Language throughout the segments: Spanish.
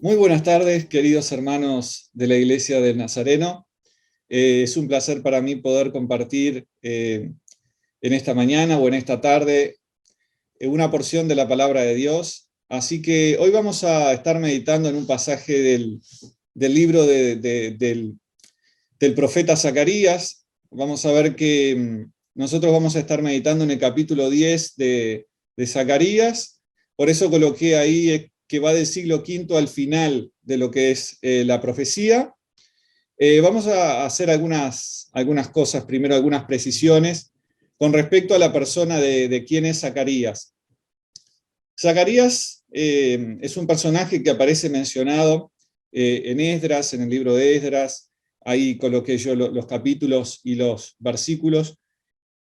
Muy buenas tardes, queridos hermanos de la Iglesia del Nazareno. Es un placer para mí poder compartir en esta mañana o en esta tarde una porción de la palabra de Dios. Así que hoy vamos a estar meditando en un pasaje del libro del profeta Zacarías. Vamos a ver que nosotros vamos a estar meditando en el capítulo 10 de Zacarías. Por eso coloqué ahí que va del siglo V al final de lo que es la profecía. Vamos a hacer algunas cosas, primero algunas precisiones con respecto a la persona de quién es Zacarías. Zacarías es un personaje que aparece mencionado en Esdras, en el libro de Esdras. Ahí coloqué yo los capítulos y los versículos.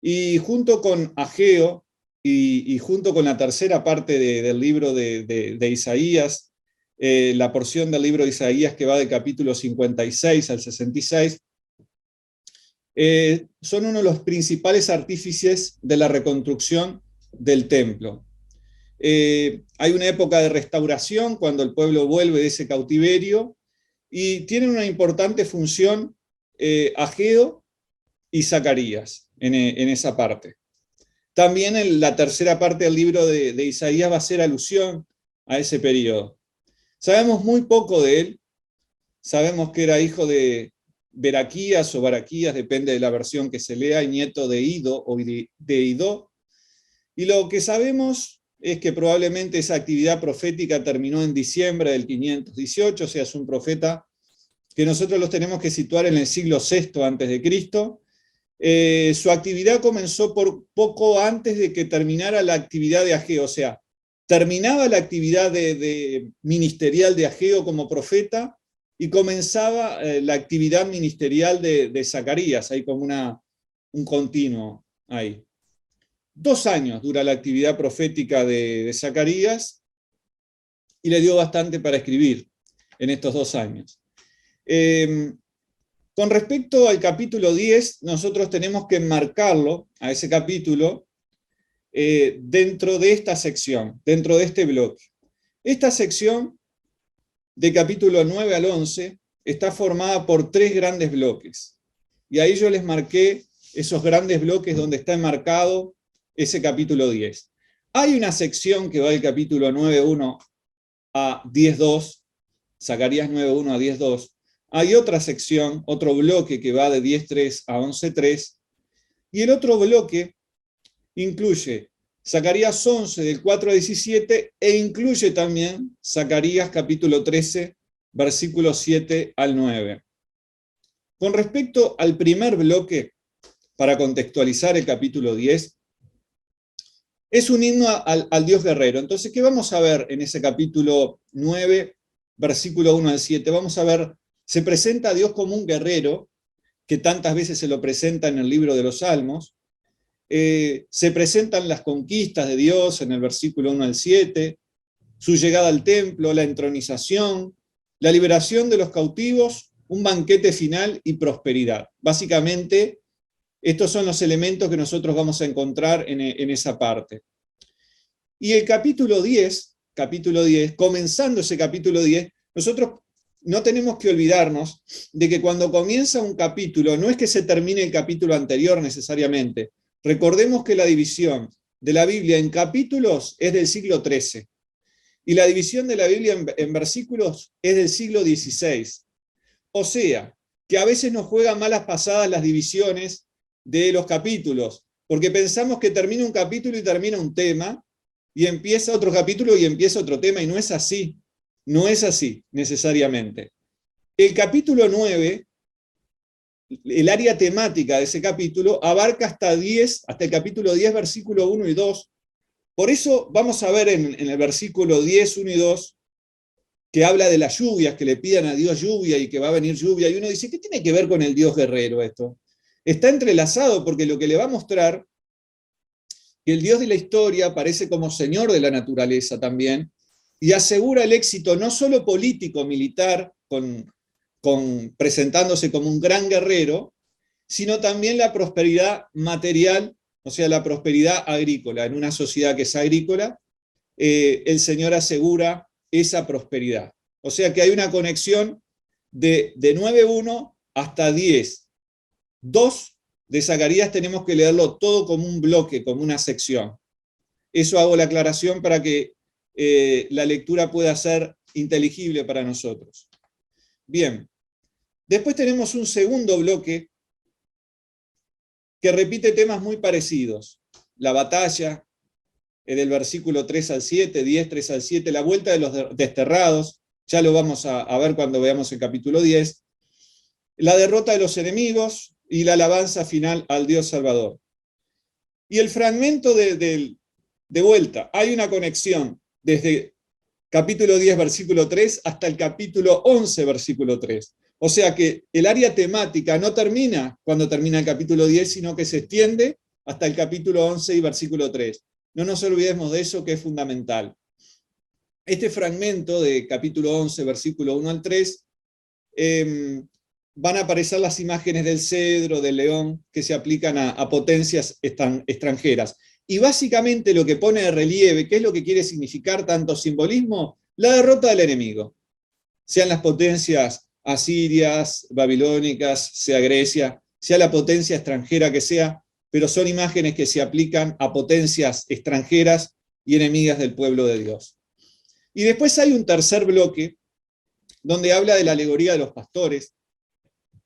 Y junto con Ageo y junto con la tercera parte del libro de Isaías, la porción del libro de Isaías que va del capítulo 56 al 66, son uno de los principales artífices de la reconstrucción del templo. Hay una época de restauración cuando el pueblo vuelve de ese cautiverio y tienen una importante función Ageo y Zacarías en esa parte. También en la tercera parte del libro de Isaías va a hacer alusión a ese periodo. Sabemos muy poco de él. Sabemos que era hijo de Beraquías o Baraquías, depende de la versión que se lea, y nieto de Ido o de Idó. Y lo que sabemos es que probablemente esa actividad profética terminó en diciembre del 518, o sea, es un profeta que nosotros los tenemos que situar en el siglo VI antes de Cristo. Su actividad comenzó por poco antes de que terminara la actividad de Ageo, o sea, terminaba la actividad ministerial de Ageo como profeta y comenzaba la actividad ministerial de Zacarías, ahí como un continuo ahí. 2 años dura la actividad profética de Zacarías y le dio bastante para escribir en estos 2 años. Con respecto al capítulo 10, nosotros tenemos que enmarcarlo, a ese capítulo, dentro de esta sección, dentro de este bloque. Esta sección, de capítulo 9 al 11, está formada por 3 grandes bloques. Y ahí yo les marqué esos grandes bloques donde está enmarcado ese capítulo 10. Hay una sección que va del capítulo 9.1 a 10.2, Zacarías 9.1 a 10.2, hay otra sección, otro bloque que va de 10.3 a 11.3, y el otro bloque incluye Zacarías 11 del 4 a 17 e incluye también Zacarías capítulo 13, versículos 7 al 9. Con respecto al primer bloque, para contextualizar el capítulo 10, es un himno al Dios guerrero. Entonces, ¿qué vamos a ver en ese capítulo 9, versículo 1 al 7? Vamos a ver, se presenta a Dios como un guerrero, que tantas veces se lo presenta en el libro de los Salmos. Se presentan las conquistas de Dios en el versículo 1 al 7, su llegada al templo, la entronización, la liberación de los cautivos, un banquete final y prosperidad. Básicamente, estos son los elementos que nosotros vamos a encontrar en esa parte. Y el capítulo 10, comenzando ese capítulo 10, nosotros no tenemos que olvidarnos de que cuando comienza un capítulo, no es que se termine el capítulo anterior necesariamente. Recordemos que la división de la Biblia en capítulos es del siglo XIII y la división de la Biblia en versículos es del siglo XVI. O sea, que a veces nos juegan malas pasadas las divisiones de los capítulos, porque pensamos que termina un capítulo y termina un tema, y empieza otro capítulo y empieza otro tema, y no es así. No es así, necesariamente. El capítulo 9, el área temática de ese capítulo, abarca hasta el capítulo 10, versículo 1 y 2. Por eso vamos a ver en el versículo 10, 1 y 2, que habla de las lluvias, que le pidan a Dios lluvia y que va a venir lluvia, y uno dice, ¿qué tiene que ver con el Dios guerrero esto? Está entrelazado porque lo que le va a mostrar que el Dios de la historia aparece como Señor de la naturaleza también y asegura el éxito no solo político, militar, presentándose como un gran guerrero, sino también la prosperidad material, o sea, la prosperidad agrícola. En una sociedad que es agrícola, el Señor asegura esa prosperidad. O sea que hay una conexión de 9.1 hasta 10.2 de Zacarías, tenemos que leerlo todo como un bloque, como una sección. Eso hago la aclaración para que la lectura pueda ser inteligible para nosotros. Bien, después tenemos un segundo bloque que repite temas muy parecidos. La batalla, del versículo 3 al 7, 10, 3 al 7, la vuelta de los desterrados, ya lo vamos a ver cuando veamos el capítulo 10, la derrota de los enemigos y la alabanza final al Dios Salvador. Y el fragmento de vuelta, hay una conexión desde capítulo 10, versículo 3, hasta el capítulo 11, versículo 3. O sea que el área temática no termina cuando termina el capítulo 10, sino que se extiende hasta el capítulo 11 y versículo 3. No nos olvidemos de eso, que es fundamental. Este fragmento de capítulo 11, versículo 1 al 3, van a aparecer las imágenes del cedro, del león, que se aplican a potencias extranjeras. Y básicamente lo que pone de relieve, ¿qué es lo que quiere significar tanto simbolismo? La derrota del enemigo. Sean las potencias asirias, babilónicas, sea Grecia, sea la potencia extranjera que sea, pero son imágenes que se aplican a potencias extranjeras y enemigas del pueblo de Dios. Y después hay un tercer bloque, donde habla de la alegoría de los pastores,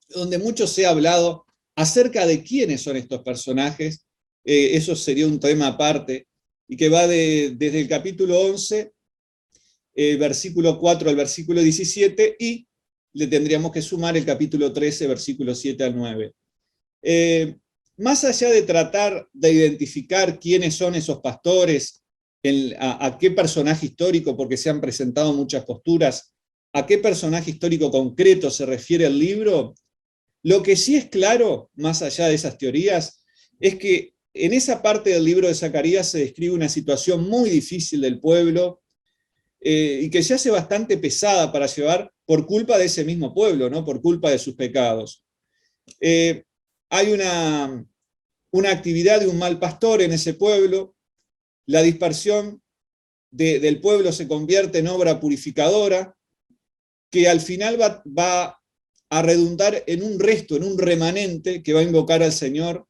donde mucho se ha hablado acerca de quiénes son estos personajes. Eso sería un tema aparte, y que va desde el capítulo 11, versículo 4 al versículo 17, y le tendríamos que sumar el capítulo 13, versículo 7 al 9. Más allá de tratar de identificar quiénes son esos pastores, a qué personaje histórico, porque se han presentado muchas posturas, a qué personaje histórico concreto se refiere el libro, lo que sí es claro, más allá de esas teorías, es que en esa parte del libro de Zacarías se describe una situación muy difícil del pueblo, y que se hace bastante pesada para llevar por culpa de ese mismo pueblo, ¿no? Por culpa de sus pecados. Hay una actividad de un mal pastor en ese pueblo, la dispersión del pueblo se convierte en obra purificadora, que al final va a redundar en un resto, en un remanente que va a invocar al Señor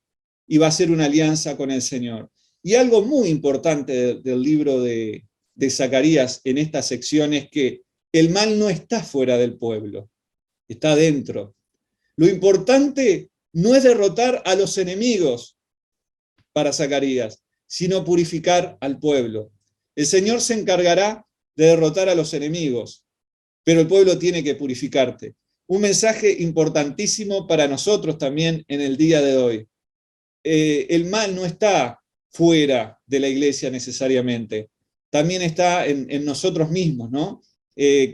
y va a hacer una alianza con el Señor. Y algo muy importante del libro de Zacarías en esta sección es que el mal no está fuera del pueblo, está dentro. Lo importante no es derrotar a los enemigos para Zacarías, sino purificar al pueblo. El Señor se encargará de derrotar a los enemigos, pero el pueblo tiene que purificarte. Un mensaje importantísimo para nosotros también en el día de hoy. El mal no está fuera de la iglesia necesariamente, también está en nosotros mismos, ¿no?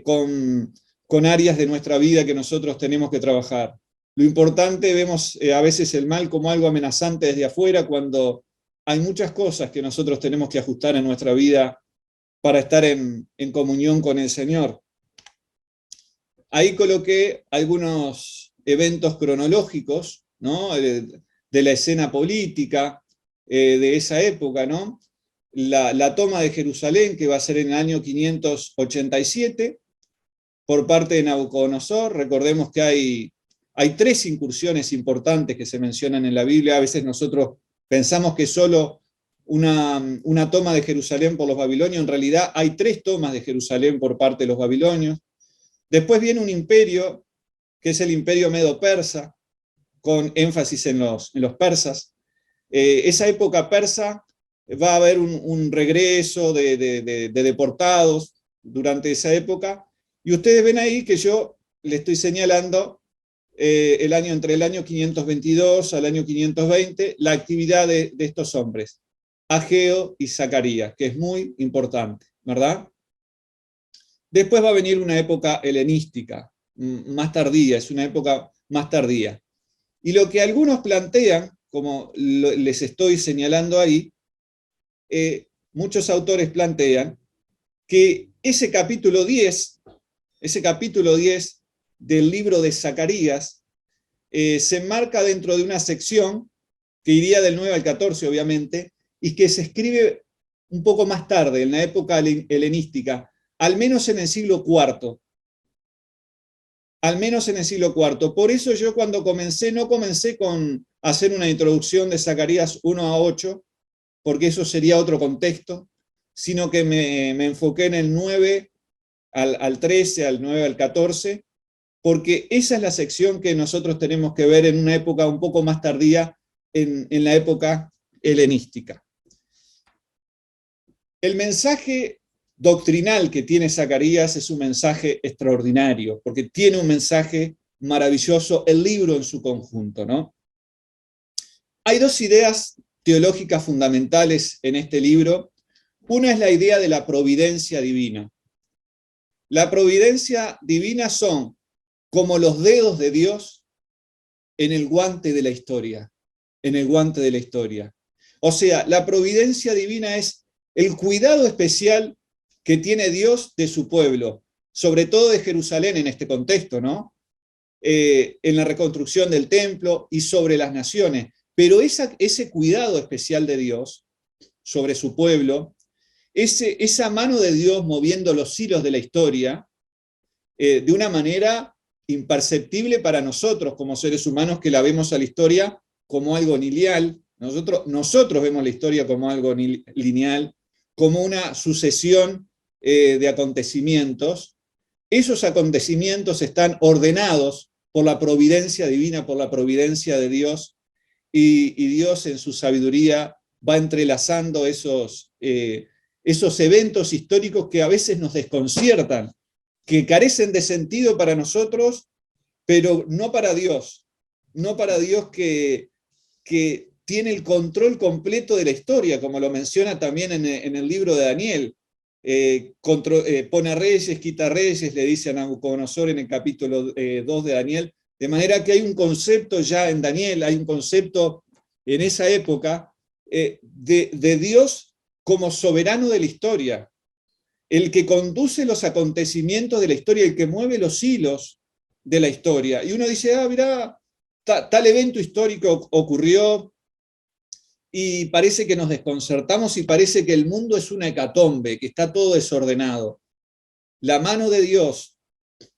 Con áreas de nuestra vida que nosotros tenemos que trabajar. Lo importante, vemos a veces el mal como algo amenazante desde afuera, cuando hay muchas cosas que nosotros tenemos que ajustar en nuestra vida para estar en comunión con el Señor. Ahí coloqué algunos eventos cronológicos, ¿no? De la escena política de esa época, ¿no? La toma de Jerusalén, que va a ser en el año 587, por parte de Nabucodonosor. Recordemos que hay tres incursiones importantes que se mencionan en la Biblia. A veces nosotros pensamos que solo una toma de Jerusalén por los babilonios. En realidad hay tres tomas de Jerusalén por parte de los babilonios. Después viene un imperio, que es el imperio medo-persa, con énfasis en los persas. Esa época persa va a haber un regreso de deportados durante esa época, y ustedes ven ahí que yo le estoy señalando entre el año 522 al año 520, la actividad de estos hombres, Ageo y Zacarías, que es muy importante, ¿verdad? Después va a venir una época helenística, más tardía, es una época más tardía. Y lo que algunos plantean, como les estoy señalando ahí, muchos autores plantean que ese capítulo 10 del libro de Zacarías se enmarca dentro de una sección que iría del 9 al 14, obviamente, y que se escribe un poco más tarde, en la época helenística, al menos en el siglo IV. al menos en el siglo IV. Por eso yo cuando comencé, no comencé con hacer una introducción de Zacarías 1 a 8, porque eso sería otro contexto, sino que me enfoqué en el 9 al 13, al 9 al 14, porque esa es la sección que nosotros tenemos que ver en una época un poco más tardía, en la época helenística. El mensaje doctrinal que tiene Zacarías es un mensaje extraordinario, porque tiene un mensaje maravilloso, el libro en su conjunto, ¿no? Hay dos ideas teológicas fundamentales en este libro. Una es la idea de la providencia divina. La providencia divina son como los dedos de Dios en el guante de la historia, en el guante de la historia. O sea, la providencia divina es el cuidado especial que tiene Dios de su pueblo, sobre todo de Jerusalén en este contexto, ¿no? En la reconstrucción del templo y sobre las naciones. Pero ese cuidado especial de Dios sobre su pueblo, esa mano de Dios moviendo los hilos de la historia, de una manera imperceptible para nosotros como seres humanos que la vemos a la historia como algo lineal. Nosotros vemos la historia como algo lineal, como una sucesión de acontecimientos. Esos acontecimientos están ordenados por la providencia divina, por la providencia de Dios, y Dios en su sabiduría va entrelazando esos eventos históricos que a veces nos desconciertan, que carecen de sentido para nosotros, pero no para Dios, no para Dios que tiene el control completo de la historia, como lo menciona también en el libro de Daniel. Pone reyes, quita reyes, le dice a Nabucodonosor en el capítulo 2 de Daniel, de manera que hay un concepto ya en Daniel, hay un concepto en esa época de Dios como soberano de la historia, el que conduce los acontecimientos de la historia, el que mueve los hilos de la historia. Y uno dice, mirá, tal evento histórico ocurrió, y parece que nos desconcertamos y parece que el mundo es una hecatombe, que está todo desordenado. La mano de Dios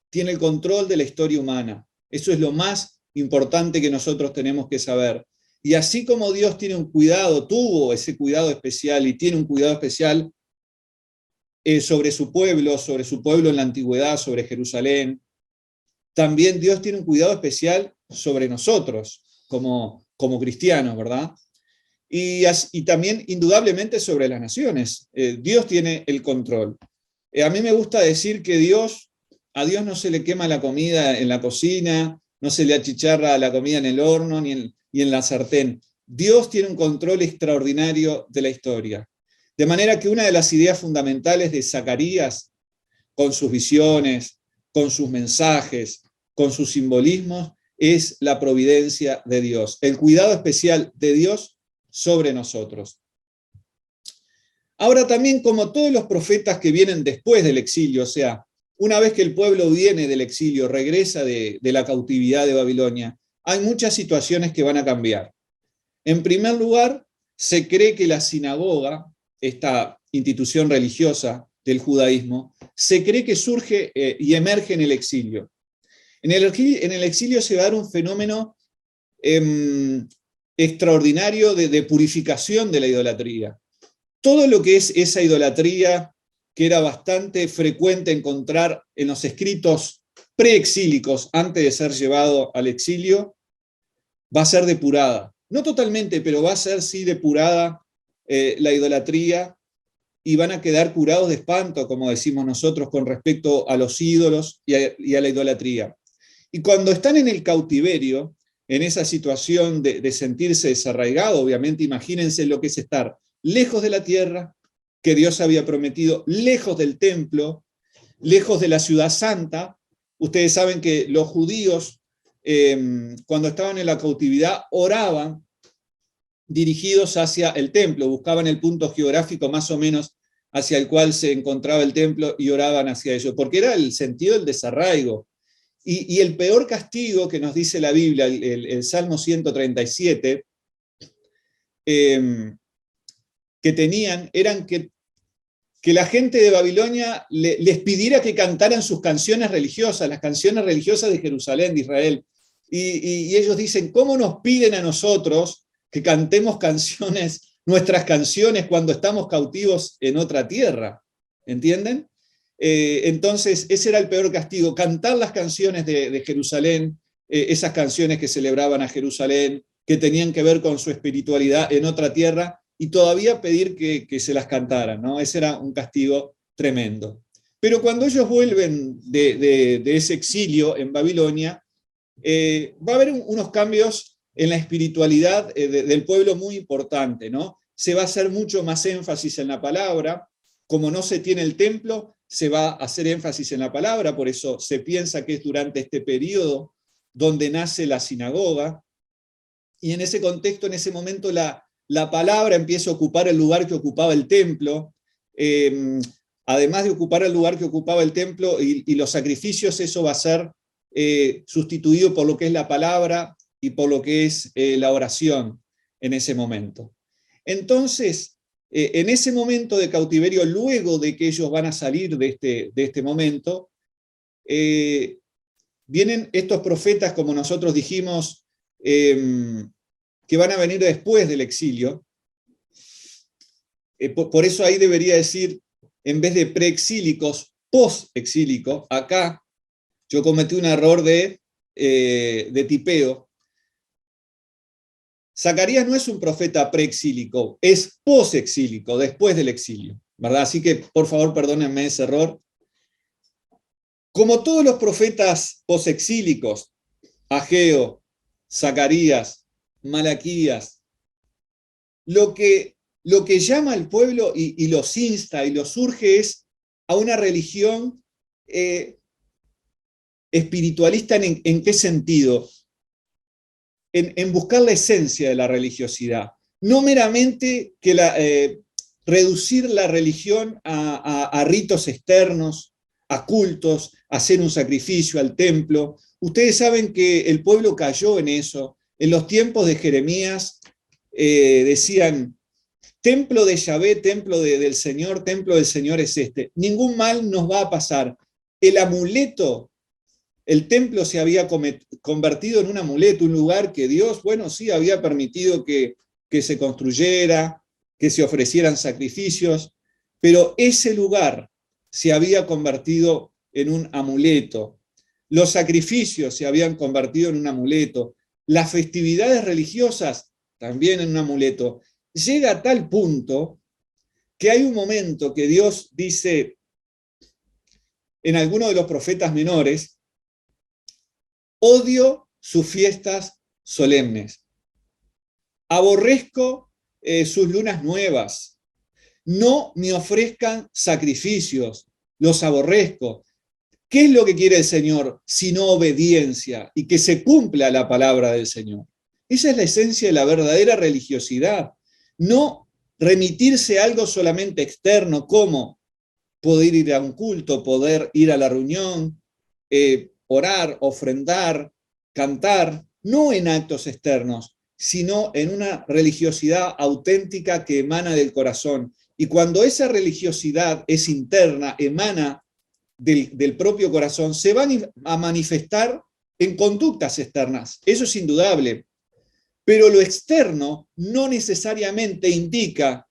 tiene el control de la historia humana. Eso es lo más importante que nosotros tenemos que saber. Y así como Dios tiene un cuidado, tuvo ese cuidado especial y tiene un cuidado especial sobre su pueblo en la antigüedad, sobre Jerusalén, también Dios tiene un cuidado especial sobre nosotros como cristianos, ¿verdad? Y también indudablemente sobre las naciones. Dios tiene el control. A mí me gusta decir que a Dios no se le quema la comida en la cocina, no se le achicharra la comida en el horno ni en la sartén. Dios tiene un control extraordinario de la historia. De manera que una de las ideas fundamentales de Zacarías, con sus visiones, con sus mensajes, con sus simbolismos, es la providencia de Dios, el cuidado especial de Dios sobre nosotros. Ahora también, como todos los profetas que vienen después del exilio, o sea, una vez que el pueblo viene del exilio, regresa de la cautividad de Babilonia, hay muchas situaciones que van a cambiar. En primer lugar, se cree que la sinagoga, esta institución religiosa del judaísmo, se cree que surge y emerge en el exilio. En el exilio se va a dar un fenómeno extraordinario de purificación de la idolatría. Todo lo que es esa idolatría, que era bastante frecuente encontrar en los escritos preexílicos antes de ser llevado al exilio, va a ser depurada. No totalmente, pero va a ser sí depurada la idolatría, y van a quedar curados de espanto, como decimos nosotros, con respecto a los ídolos y a la idolatría. Y cuando están en el cautiverio, en esa situación de sentirse desarraigado, obviamente imagínense lo que es estar lejos de la tierra que Dios había prometido, lejos del templo, lejos de la ciudad santa. Ustedes saben que los judíos, cuando estaban en la cautividad, oraban dirigidos hacia el templo, buscaban el punto geográfico más o menos hacia el cual se encontraba el templo y oraban hacia ello, porque era el sentido del desarraigo. Y el peor castigo que nos dice la Biblia, el Salmo 137, que tenían, eran que que la gente de Babilonia les pidiera que cantaran sus canciones religiosas, las canciones religiosas de Jerusalén, de Israel. Y ellos dicen, ¿cómo nos piden a nosotros que cantemos canciones, nuestras canciones, cuando estamos cautivos en otra tierra? ¿Entienden? Entonces, ese era el peor castigo, cantar las canciones de Jerusalén, esas canciones que celebraban a Jerusalén, que tenían que ver con su espiritualidad en otra tierra, y todavía pedir que se las cantaran, ¿no? Ese era un castigo tremendo. Pero cuando ellos vuelven de ese exilio en Babilonia, va a haber unos cambios en la espiritualidad del pueblo muy importante, ¿no? Se va a hacer mucho más énfasis en la palabra. Como no se tiene el templo, se va a hacer énfasis en la palabra, por eso se piensa que es durante este periodo donde nace la sinagoga, y en ese contexto, en ese momento, la palabra empieza a ocupar el lugar que ocupaba el templo. Además de ocupar el lugar que ocupaba el templo y los sacrificios, eso va a ser sustituido por lo que es la palabra y por lo que es la oración en ese momento. Entonces, en ese momento de cautiverio, luego de que ellos van a salir de este momento, vienen estos profetas, como nosotros dijimos, que van a venir después del exilio. Por eso ahí debería decir, en vez de preexílicos, post-exílicos. Acá yo cometí un error de tipeo. Zacarías no es un profeta preexílico, es posexílico, después del exilio, ¿verdad? Así que, por favor, perdónenme ese error. Como todos los profetas posexílicos, Ageo, Zacarías, Malaquías, lo que llama al pueblo y los insta y los urge es a una religión espiritualista. ¿En qué sentido? En buscar la esencia de la religiosidad, no meramente reducir la religión a ritos externos, a cultos, a hacer un sacrificio al templo. Ustedes saben que el pueblo cayó en eso. En los tiempos de Jeremías decían, templo de Yahvé, templo del Señor, templo del Señor es este. Ningún mal nos va a pasar. El amuleto, el templo se había convertido en un amuleto, un lugar que Dios, bueno, sí, había permitido que se construyera, que se ofrecieran sacrificios, pero ese lugar se había convertido en un amuleto. Los sacrificios se habían convertido en un amuleto. Las festividades religiosas también en un amuleto. Llega a tal punto que hay un momento que Dios dice en alguno de los profetas menores, odio sus fiestas solemnes, aborrezco sus lunas nuevas, no me ofrezcan sacrificios, los aborrezco. ¿Qué es lo que quiere el Señor? Sino obediencia y que se cumpla la palabra del Señor. Esa es la esencia de la verdadera religiosidad. No remitirse a algo solamente externo, como poder ir a un culto, poder ir a la reunión, orar, ofrendar, cantar, no en actos externos, sino en una religiosidad auténtica que emana del corazón. Y cuando esa religiosidad es interna, emana del propio corazón, se van a manifestar en conductas externas. Eso es indudable. Pero lo externo no necesariamente indica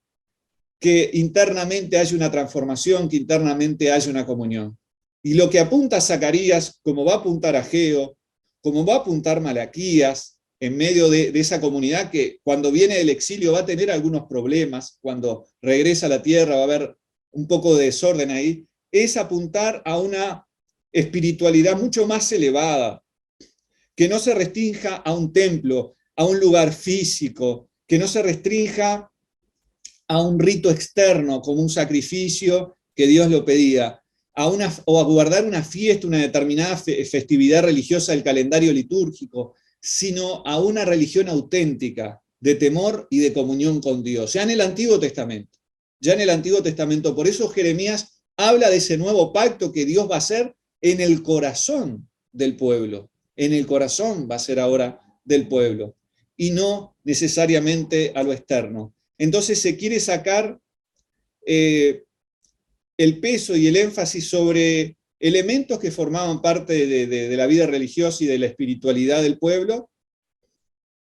que internamente haya una transformación, que internamente haya una comunión. Y lo que apunta Zacarías, como va a apuntar Ageo, como va a apuntar Malaquías, en medio de esa comunidad que cuando viene del exilio va a tener algunos problemas, cuando regresa a la tierra va a haber un poco de desorden ahí, es apuntar a una espiritualidad mucho más elevada, que no se restrinja a un templo, a un lugar físico, que no se restrinja a un rito externo, como un sacrificio que Dios lo pedía, o a guardar una fiesta, una determinada festividad religiosa del calendario litúrgico, sino a una religión auténtica, de temor y de comunión con Dios, ya en el Antiguo Testamento. Ya en el Antiguo Testamento. Por eso Jeremías habla de ese nuevo pacto que Dios va a hacer en el corazón del pueblo. En el corazón va a ser ahora del pueblo, y no necesariamente a lo externo. Entonces se quiere sacar el peso y el énfasis sobre elementos que formaban parte de la vida religiosa y de la espiritualidad del pueblo,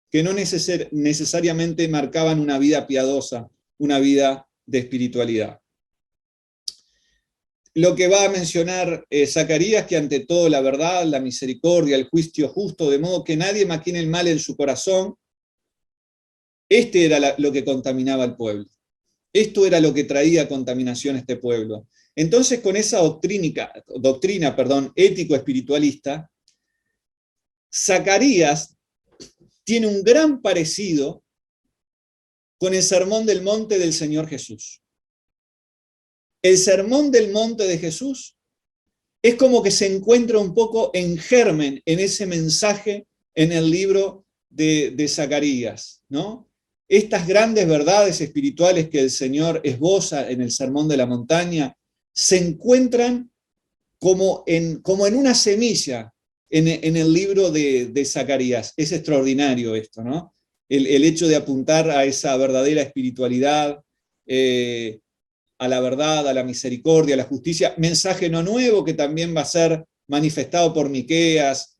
que no necesariamente marcaban una vida piadosa, una vida de espiritualidad. Lo que va a mencionar Zacarías, que ante todo la verdad, la misericordia, el juicio justo, de modo que nadie maquine el mal en su corazón, era lo que contaminaba al pueblo. Esto era lo que traía contaminación a este pueblo. Entonces, con esa doctrina ético-espiritualista, Zacarías tiene un gran parecido con el Sermón del Monte del Señor Jesús. El Sermón del Monte de Jesús es como que se encuentra un poco en germen en ese mensaje en el libro de Zacarías, ¿no? Estas grandes verdades espirituales que el Señor esboza en el Sermón de la Montaña se encuentran como en una semilla en el libro de Zacarías. Es extraordinario esto, ¿no? El hecho de apuntar a esa verdadera espiritualidad, a la verdad, a la misericordia, a la justicia, mensaje no nuevo que también va a ser manifestado por Miqueas,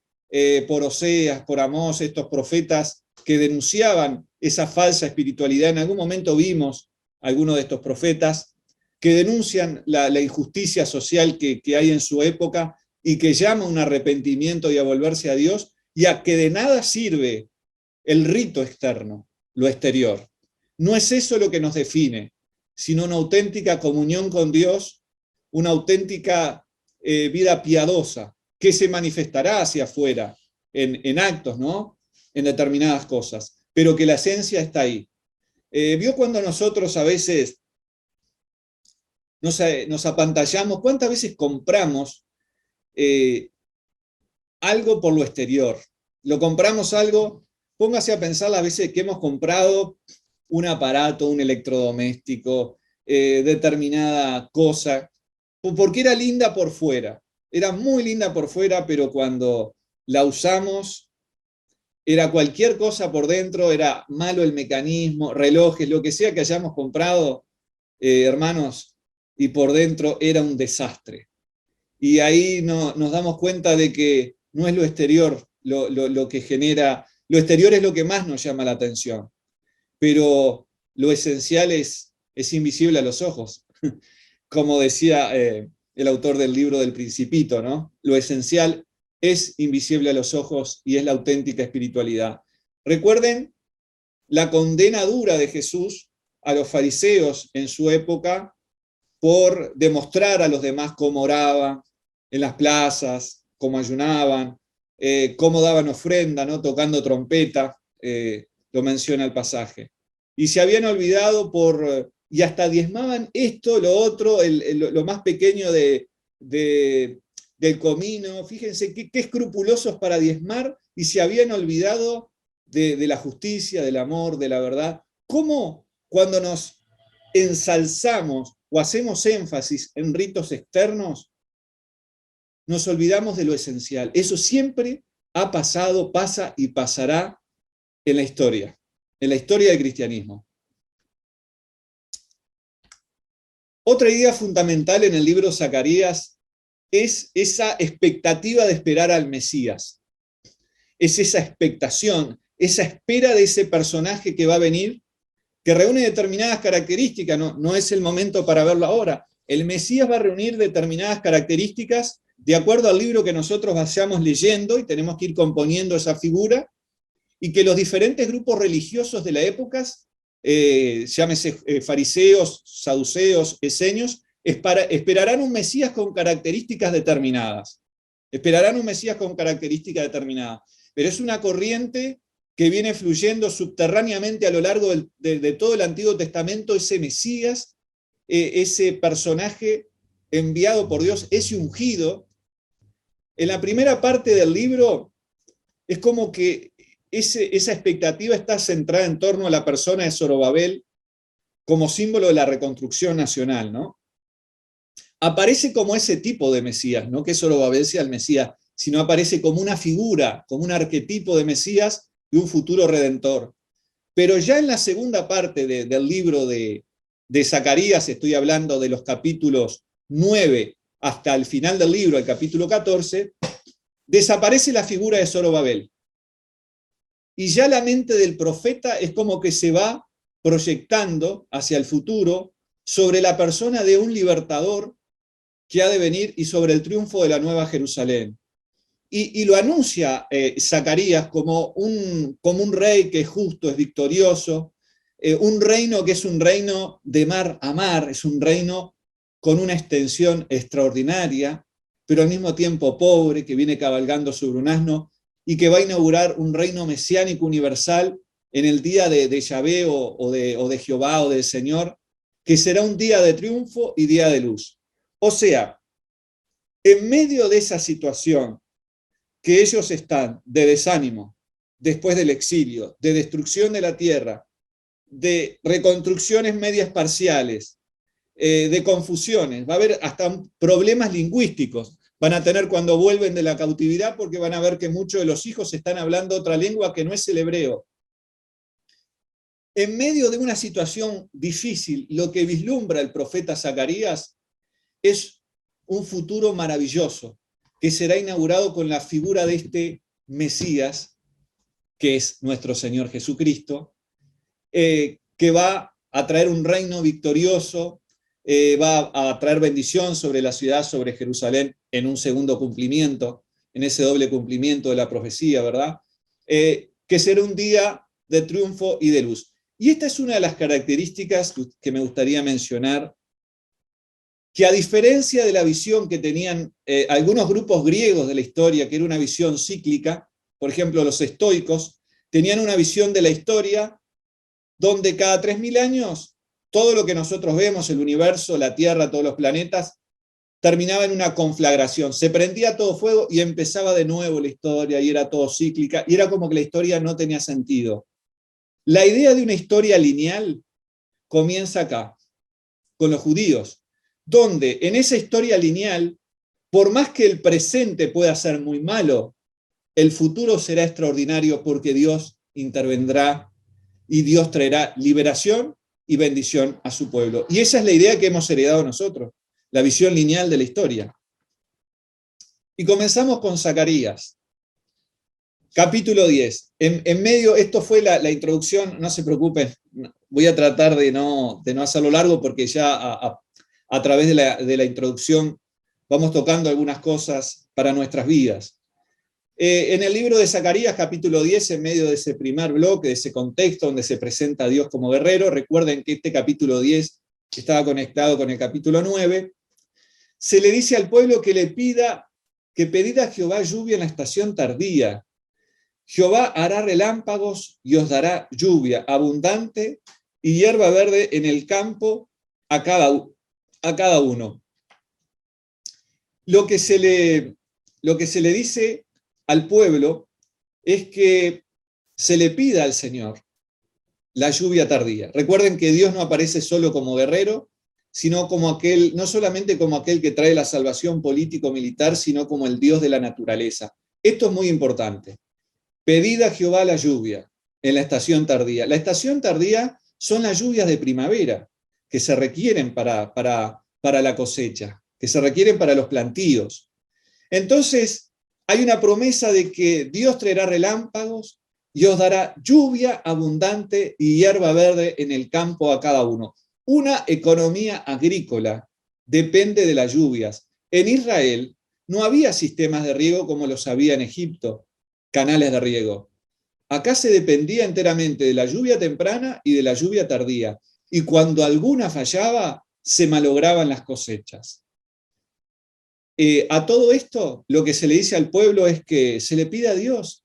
por Oseas, por Amós, estos profetas que denunciaban esa falsa espiritualidad. En algún momento vimos a algunos de estos profetas que denuncian la injusticia social que hay en su época y que llama a un arrepentimiento y a volverse a Dios, y a que de nada sirve el rito externo, lo exterior. No es eso lo que nos define, sino una auténtica comunión con Dios, una auténtica vida piadosa, que se manifestará hacia afuera, en actos, ¿no? En determinadas cosas, pero que la esencia está ahí. ¿Vio cuando nosotros a veces nos apantallamos? ¿Cuántas veces compramos algo por lo exterior? Lo compramos algo, póngase a pensar las veces que hemos comprado un aparato, un electrodoméstico, determinada cosa, porque era linda por fuera, era muy linda por fuera, pero cuando la usamos, era cualquier cosa por dentro, era malo el mecanismo, relojes, lo que sea que hayamos comprado, hermanos, y por dentro era un desastre. Y ahí nos damos cuenta de que no es lo exterior lo que genera, lo exterior es lo que más nos llama la atención, pero lo esencial es invisible a los ojos, como decía el autor del libro del Principito, ¿no? Lo esencial es invisible a los ojos y es la auténtica espiritualidad. Recuerden la condena dura de Jesús a los fariseos en su época por demostrar a los demás cómo oraban en las plazas, cómo ayunaban, cómo daban ofrenda, ¿no? Tocando trompeta, lo menciona el pasaje. Y se habían olvidado y hasta diezmaban esto, lo otro, lo más pequeño del comino. Fíjense qué escrupulosos para diezmar, y se habían olvidado de la justicia, del amor, de la verdad. ¿Cómo cuando nos ensalzamos o hacemos énfasis en ritos externos, nos olvidamos de lo esencial? Eso siempre ha pasado, pasa y pasará en la historia del cristianismo. Otra idea fundamental en el libro de Zacarías es esa expectativa de esperar al Mesías. Es esa expectación, esa espera de ese personaje que va a venir, que reúne determinadas características. No es el momento para verlo ahora. El Mesías va a reunir determinadas características de acuerdo al libro que nosotros vayamos leyendo, y tenemos que ir componiendo esa figura, y que los diferentes grupos religiosos de la época, llámese fariseos, saduceos, esenios, esperarán un Mesías con características determinadas. Esperarán un Mesías con características determinadas. Pero es una corriente que viene fluyendo subterráneamente a lo largo de todo el Antiguo Testamento, ese Mesías, ese personaje enviado por Dios, ese ungido. En la primera parte del libro es como que esa expectativa está centrada en torno a la persona de Zorobabel como símbolo de la reconstrucción nacional, ¿no? Aparece como ese tipo de Mesías, no que Zorobabel sea el Mesías, sino aparece como una figura, como un arquetipo de Mesías de un futuro redentor. Pero ya en la segunda parte del libro de Zacarías, estoy hablando de los capítulos 9 hasta el final del libro, el capítulo 14, desaparece la figura de Zorobabel. Y ya la mente del profeta es como que se va proyectando hacia el futuro sobre la persona de un libertador que ha de venir y sobre el triunfo de la Nueva Jerusalén. Y lo anuncia Zacarías como un rey que es justo, es victorioso, un reino que es un reino de mar a mar, es un reino con una extensión extraordinaria, pero al mismo tiempo pobre, que viene cabalgando sobre un asno y que va a inaugurar un reino mesiánico universal en el día de Yahvé o de Jehová o del Señor, que será un día de triunfo y día de luz. O sea, en medio de esa situación que ellos están de desánimo, después del exilio, de destrucción de la tierra, de reconstrucciones medias parciales, de confusiones, va a haber hasta problemas lingüísticos, van a tener cuando vuelven de la cautividad porque van a ver que muchos de los hijos están hablando otra lengua que no es el hebreo. En medio de una situación difícil, lo que vislumbra el profeta Zacarías es un futuro maravilloso, que será inaugurado con la figura de este Mesías, que es nuestro Señor Jesucristo, que va a traer un reino victorioso, va a traer bendición sobre la ciudad, sobre Jerusalén, en un segundo cumplimiento, en ese doble cumplimiento de la profecía, ¿verdad? Que será un día de triunfo y de luz. Y esta es una de las características que me gustaría mencionar, que a diferencia de la visión que tenían algunos grupos griegos de la historia, que era una visión cíclica, por ejemplo, los estoicos, tenían una visión de la historia donde cada 3000 años todo lo que nosotros vemos, el universo, la Tierra, todos los planetas, terminaba en una conflagración, se prendía todo fuego y empezaba de nuevo la historia y era todo cíclica y era como que la historia no tenía sentido. La idea de una historia lineal comienza acá, con los judíos, donde en esa historia lineal, por más que el presente pueda ser muy malo, el futuro será extraordinario porque Dios intervendrá y Dios traerá liberación y bendición a su pueblo. Y esa es la idea que hemos heredado nosotros, la visión lineal de la historia. Y comenzamos con Zacarías, capítulo 10. En medio, esto fue la introducción, no se preocupen, voy a tratar de no hacerlo largo porque ya a través de la introducción vamos tocando algunas cosas para nuestras vidas. En el libro de Zacarías, capítulo 10, en medio de ese primer bloque, de ese contexto donde se presenta a Dios como guerrero, recuerden que este capítulo 10 estaba conectado con el capítulo 9, se le dice al pueblo que pedid a Jehová lluvia en la estación tardía. Jehová hará relámpagos y os dará lluvia abundante y hierba verde en el campo a cada uno. Lo que se le dice al pueblo es que se le pida al Señor la lluvia tardía. Recuerden que Dios no aparece solo como guerrero, sino como aquel, no solamente como aquel que trae la salvación político-militar, sino como el Dios de la naturaleza. Esto es muy importante. Pedid a Jehová la lluvia en la estación tardía. La estación tardía son las lluvias de primavera que se requieren para la cosecha, que se requieren para los plantíos. Entonces, hay una promesa de que Dios traerá relámpagos y os dará lluvia abundante y hierba verde en el campo a cada uno. Una economía agrícola depende de las lluvias. En Israel no había sistemas de riego como los había en Egipto, canales de riego. Acá se dependía enteramente de la lluvia temprana y de la lluvia tardía. Y cuando alguna fallaba, se malograban las cosechas. A todo esto, lo que se le dice al pueblo es que se le pide a Dios,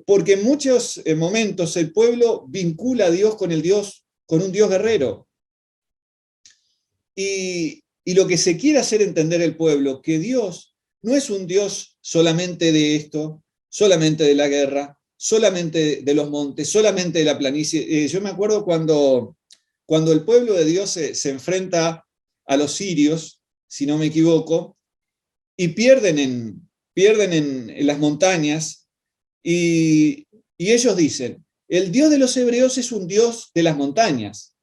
porque en muchos momentos el pueblo vincula a Dios con un Dios guerrero. Y lo que se quiere hacer entender el pueblo, que Dios no es un Dios solamente de esto, solamente de la guerra, solamente de los montes, solamente de la planicie. Yo me acuerdo cuando el pueblo de Dios se enfrenta a los sirios, si no me equivoco, y pierden en las montañas, y ellos dicen, el Dios de los hebreos es un Dios de las montañas.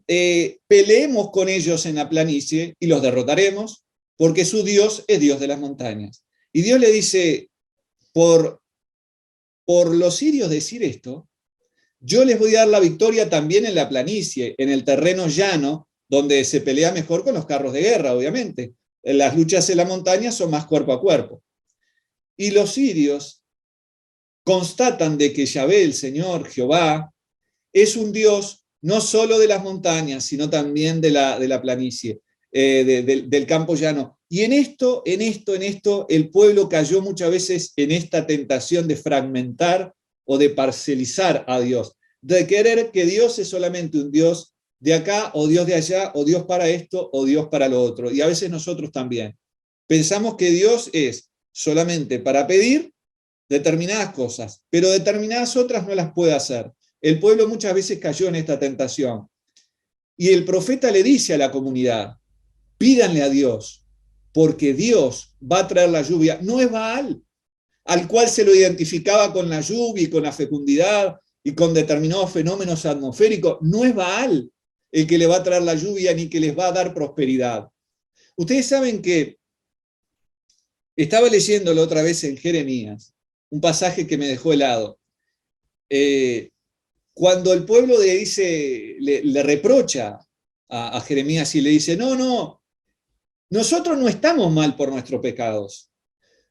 peleemos con ellos en la planicie y los derrotaremos, porque su Dios es Dios de las montañas. Y Dios le dice, por los sirios decir esto, yo les voy a dar la victoria también en la planicie, en el terreno llano, donde se pelea mejor con los carros de guerra, obviamente. Las luchas en la montaña son más cuerpo a cuerpo. Y los sirios constatan de que Yahvé, el Señor, Jehová, es un Dios no solo de las montañas, sino también de la planicie, del campo llano. Y en esto, el pueblo cayó muchas veces en esta tentación de fragmentar o de parcelizar a Dios, de querer que Dios es solamente un Dios de acá, o Dios de allá, o Dios para esto, o Dios para lo otro. Y a veces nosotros también pensamos que Dios es solamente para pedir determinadas cosas, pero determinadas otras no las puede hacer. El pueblo muchas veces cayó en esta tentación. Y el profeta le dice a la comunidad, pídanle a Dios, porque Dios va a traer la lluvia. No es Baal, al cual se lo identificaba con la lluvia y con la fecundidad y con determinados fenómenos atmosféricos. No es Baal el que le va a traer la lluvia ni que les va a dar prosperidad. Ustedes saben que estaba leyendo la otra vez en Jeremías, un pasaje que me dejó helado. Cuando el pueblo le reprocha a Jeremías y le dice, no, nosotros no estamos mal por nuestros pecados.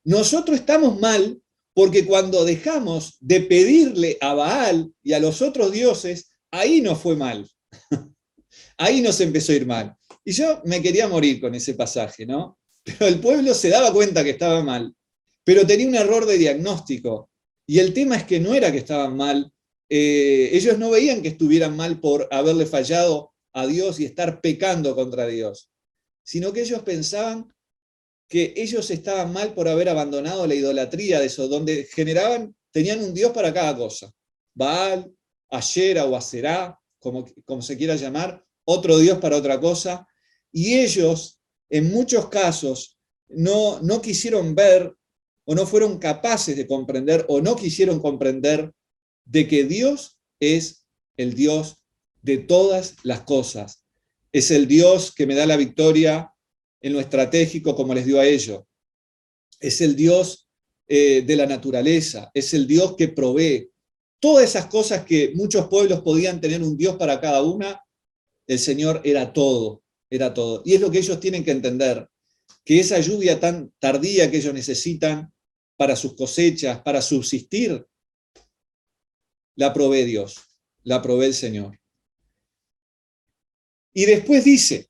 Nosotros estamos mal porque cuando dejamos de pedirle a Baal y a los otros dioses, ahí nos fue mal. Ahí nos empezó a ir mal. Y yo me quería morir con ese pasaje, ¿no? Pero el pueblo se daba cuenta que estaba mal, pero tenía un error de diagnóstico. Y el tema es que no era que estaban mal, ellos no veían que estuvieran mal por haberle fallado a Dios y estar pecando contra Dios, sino que ellos pensaban que ellos estaban mal por haber abandonado la idolatría de eso, donde tenían un Dios para cada cosa. Baal, Ashera o Aserá, como se quiera llamar, otro Dios para otra cosa, y ellos, en muchos casos, no quisieron ver, o no fueron capaces de comprender, o no quisieron comprender, de que Dios es el Dios de todas las cosas. Es el Dios que me da la victoria en lo estratégico como les dio a ellos. Es el Dios de la naturaleza, es el Dios que provee. Todas esas cosas que muchos pueblos podían tener un Dios para cada una, el Señor era todo, era todo. Y es lo que ellos tienen que entender, que esa lluvia tan tardía que ellos necesitan para sus cosechas, para subsistir, la provee Dios, la provee el Señor. Y después dice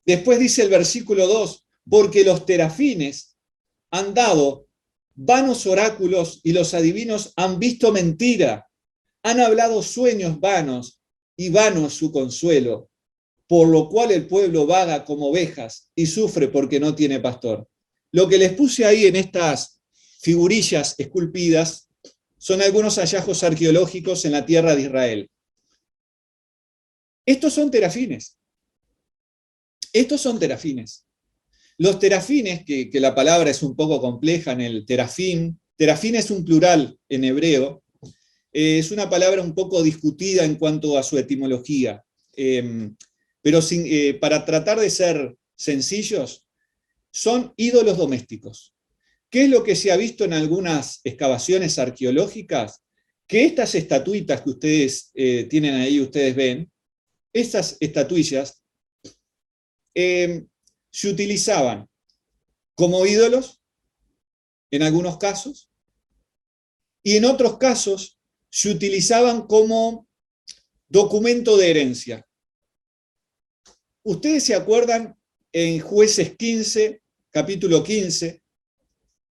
el versículo 2, porque los terafines han dado vanos oráculos y los adivinos han visto mentira, han hablado sueños vanos y vano es su consuelo, por lo cual el pueblo vaga como ovejas y sufre porque no tiene pastor. Lo que les puse ahí en estas figurillas esculpidas son algunos hallazgos arqueológicos en la tierra de Israel. Estos son terafines. Estos son terafines. Los terafines, que la palabra es un poco compleja en el terafín es un plural en hebreo, es una palabra un poco discutida en cuanto a su etimología, pero para tratar de ser sencillos, son ídolos domésticos. ¿Qué es lo que se ha visto en algunas excavaciones arqueológicas? Que estas estatuitas que ustedes tienen ahí, ustedes ven, estas estatuillas se utilizaban como ídolos, en algunos casos, y en otros casos se utilizaban como documento de herencia. Ustedes se acuerdan en Jueces 15, capítulo 15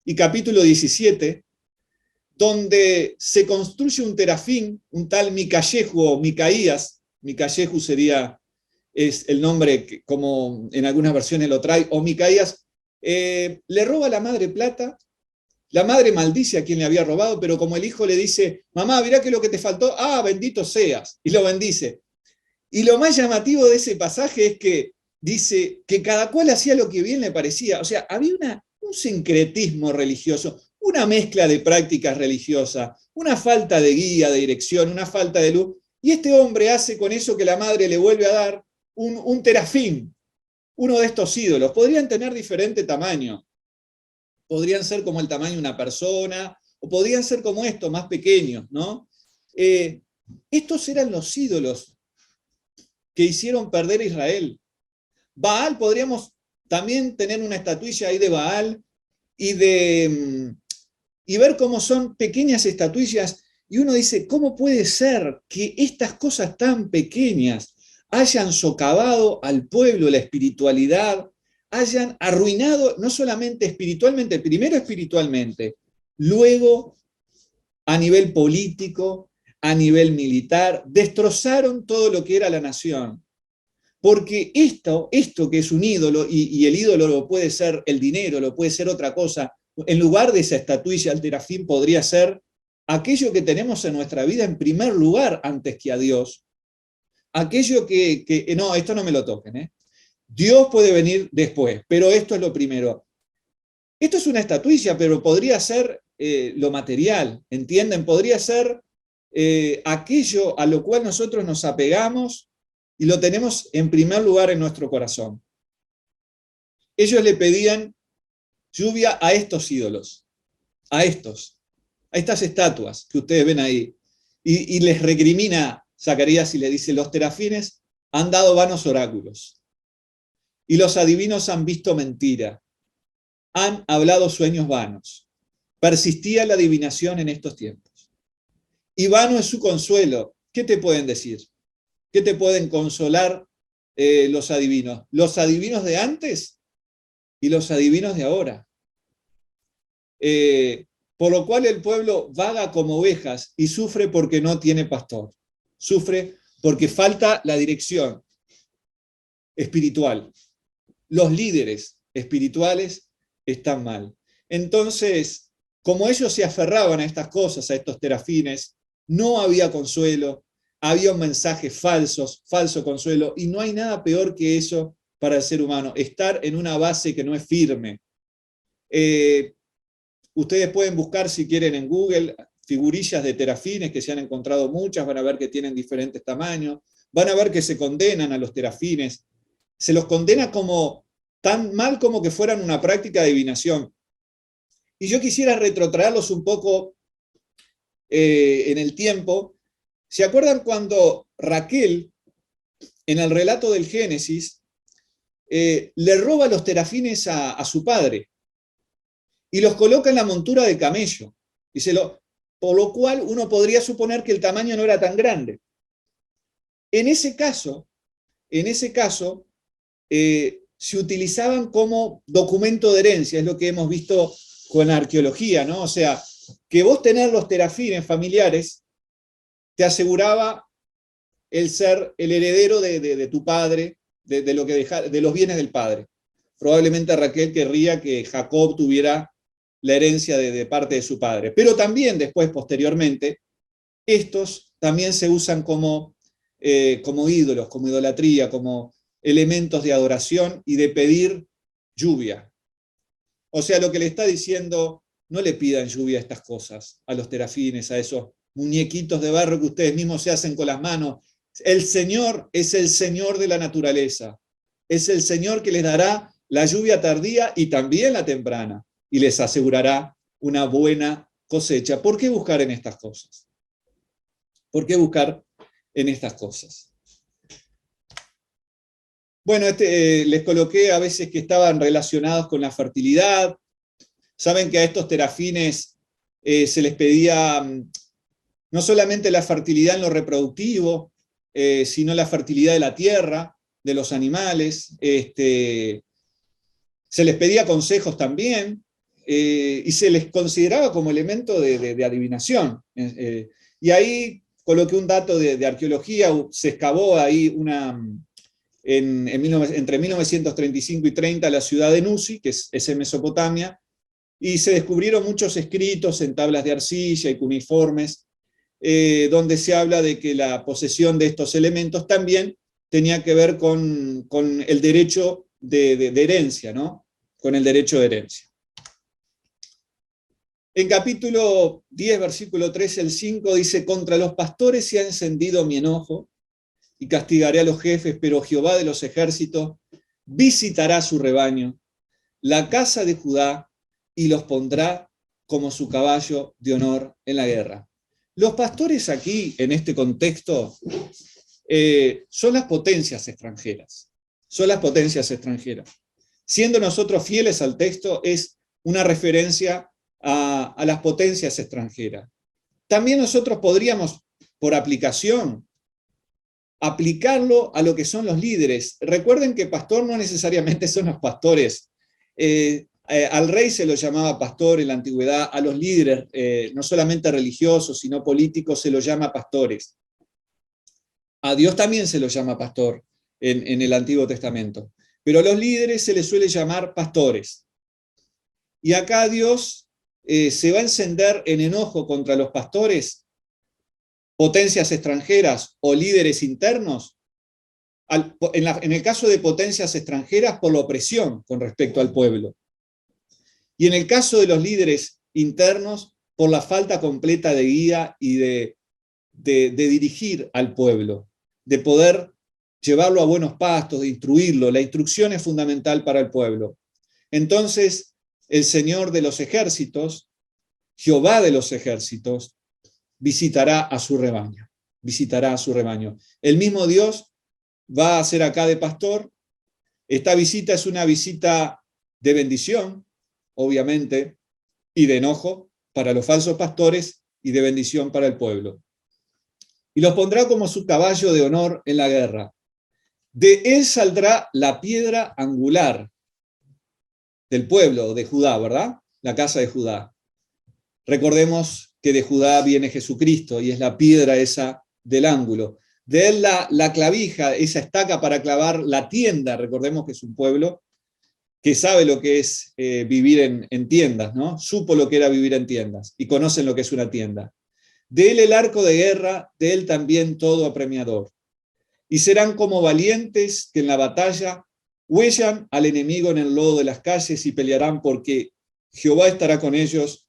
y capítulo 17, donde se construye un terafín, un tal Micayehu o Micaías, Micayehu es el nombre que, como en algunas versiones lo trae, o Micaías, le roba a la madre plata, la madre maldice a quien le había robado, pero como el hijo le dice, mamá, mirá que lo que te faltó, bendito seas, y lo bendice. Y lo más llamativo de ese pasaje es que dice que cada cual hacía lo que bien le parecía, o sea, había un sincretismo religioso, una mezcla de prácticas religiosas, una falta de guía, de dirección, una falta de luz, Y este hombre hace con eso que la madre le vuelve a dar un terafín, uno de estos ídolos. Podrían tener diferente tamaño, podrían ser como el tamaño de una persona, o podrían ser como estos, más pequeños, ¿no? Estos eran los ídolos que hicieron perder a Israel. Baal, podríamos también tener una estatuilla ahí de Baal y ver cómo son pequeñas estatuillas, y uno dice, ¿cómo puede ser que estas cosas tan pequeñas hayan socavado al pueblo, la espiritualidad, hayan arruinado no solamente espiritualmente, primero espiritualmente, luego a nivel político, a nivel militar, destrozaron todo lo que era la nación? Porque esto que es un ídolo, y el ídolo lo puede ser el dinero, lo puede ser otra cosa, en lugar de esa estatuilla, el terafín podría ser aquello que tenemos en nuestra vida en primer lugar antes que a Dios. Aquello no, esto no me lo toquen, ¿eh? Dios puede venir después, pero esto es lo primero. Esto es una estatuilla, pero podría ser lo material, ¿entienden? Podría ser aquello a lo cual nosotros nos apegamos y lo tenemos en primer lugar en nuestro corazón. Ellos le pedían lluvia a estos ídolos, a estas estatuas que ustedes ven ahí, y les recrimina Zacarías y le dice, los terafines han dado vanos oráculos, y los adivinos han visto mentira, han hablado sueños vanos. Persistía la adivinación en estos tiempos. Y vano es su consuelo. ¿Qué te pueden decir? ¿Qué te pueden consolar los adivinos? Los adivinos de antes y los adivinos de ahora. Por lo cual el pueblo vaga como ovejas y sufre porque no tiene pastor. Sufre porque falta la dirección espiritual. Los líderes espirituales están mal. Entonces, como ellos se aferraban a estas cosas, a estos terafines, no había consuelo, había un mensaje falso consuelo, y no hay nada peor que eso para el ser humano, estar en una base que no es firme. Ustedes pueden buscar, si quieren, en Google figurillas de terafines, que se han encontrado muchas, van a ver que tienen diferentes tamaños, van a ver que se condenan a los terafines, se los condena como tan mal como que fueran una práctica de adivinación. Y yo quisiera retrotraerlos un poco en el tiempo. ¿Se acuerdan cuando Raquel, en el relato del Génesis, le roba los terafines a su padre y los coloca en la montura de camello? Por lo cual uno podría suponer que el tamaño no era tan grande. En ese caso, se utilizaban como documento de herencia, es lo que hemos visto con la arqueología, ¿no? O sea, que vos tener los terafines familiares te aseguraba el ser el heredero de tu padre, de los bienes del padre. Probablemente Raquel querría que Jacob tuviera la herencia de parte de su padre. Pero también después, posteriormente, estos también se usan como ídolos, como idolatría, como elementos de adoración y de pedir lluvia. O sea, lo que le está diciendo, no le pidan lluvia a estas cosas, a los terafines, a esos muñequitos de barro que ustedes mismos se hacen con las manos. El Señor es el Señor de la naturaleza. Es el Señor que les dará la lluvia tardía y también la temprana, y les asegurará una buena cosecha. ¿Por qué buscar en estas cosas? ¿Por qué buscar en estas cosas? Bueno, les coloqué a veces que estaban relacionados con la fertilidad. Saben que a estos terafines se les pedía no solamente la fertilidad en lo reproductivo, sino la fertilidad de la tierra, de los animales. Se les pedía consejos también, y se les consideraba como elemento de adivinación. Y ahí coloqué un dato de arqueología, se excavó ahí entre 1935 y 30 la ciudad de Nusi, que es en Mesopotamia, y se descubrieron muchos escritos en tablas de arcilla y cuneiformes, donde se habla de que la posesión de estos elementos también tenía que ver con el derecho de herencia, ¿no? Con el derecho de herencia. En capítulo 10, versículo 13 al 5, dice: contra los pastores se ha encendido mi enojo, y castigaré a los jefes, pero Jehová de los ejércitos visitará su rebaño, la casa de Judá, y los pondrá como su caballo de honor en la guerra. Los pastores aquí, en este contexto, son las potencias extranjeras. Son las potencias extranjeras. Siendo nosotros fieles al texto, es una referencia a las potencias extranjeras. También nosotros podríamos, por aplicación, aplicarlo a lo que son los líderes. Recuerden que pastor no necesariamente son los pastores. Al rey se lo llamaba pastor en la antigüedad, a los líderes, no solamente religiosos, sino políticos, se los llama pastores. A Dios también se lo llama pastor en el Antiguo Testamento. Pero a los líderes se les suele llamar pastores. Y acá Dios se va a encender en enojo contra los pastores, potencias extranjeras o líderes internos, en el caso de potencias extranjeras, por la opresión con respecto al pueblo. Y en el caso de los líderes internos, por la falta completa de guía y de dirigir al pueblo, de poder llevarlo a buenos pastos, de instruirlo. La instrucción es fundamental para el pueblo. Entonces, el Señor de los ejércitos, Jehová de los ejércitos, visitará a su rebaño. Visitará a su rebaño. El mismo Dios va a ser acá de pastor. Esta visita es una visita de bendición, obviamente, y de enojo para los falsos pastores y de bendición para el pueblo. Y los pondrá como su caballo de honor en la guerra. De él saldrá la piedra angular del pueblo de Judá, ¿verdad? La casa de Judá. Recordemos que de Judá viene Jesucristo y es la piedra esa del ángulo. De él la clavija, esa estaca para clavar la tienda. Recordemos que es un pueblo que sabe lo que es vivir en tiendas, ¿no? Supo lo que era vivir en tiendas y conocen lo que es una tienda. De él el arco de guerra, de él también todo apremiador. Y serán como valientes que en la batalla huellan al enemigo en el lodo de las calles y pelearán, porque Jehová estará con ellos,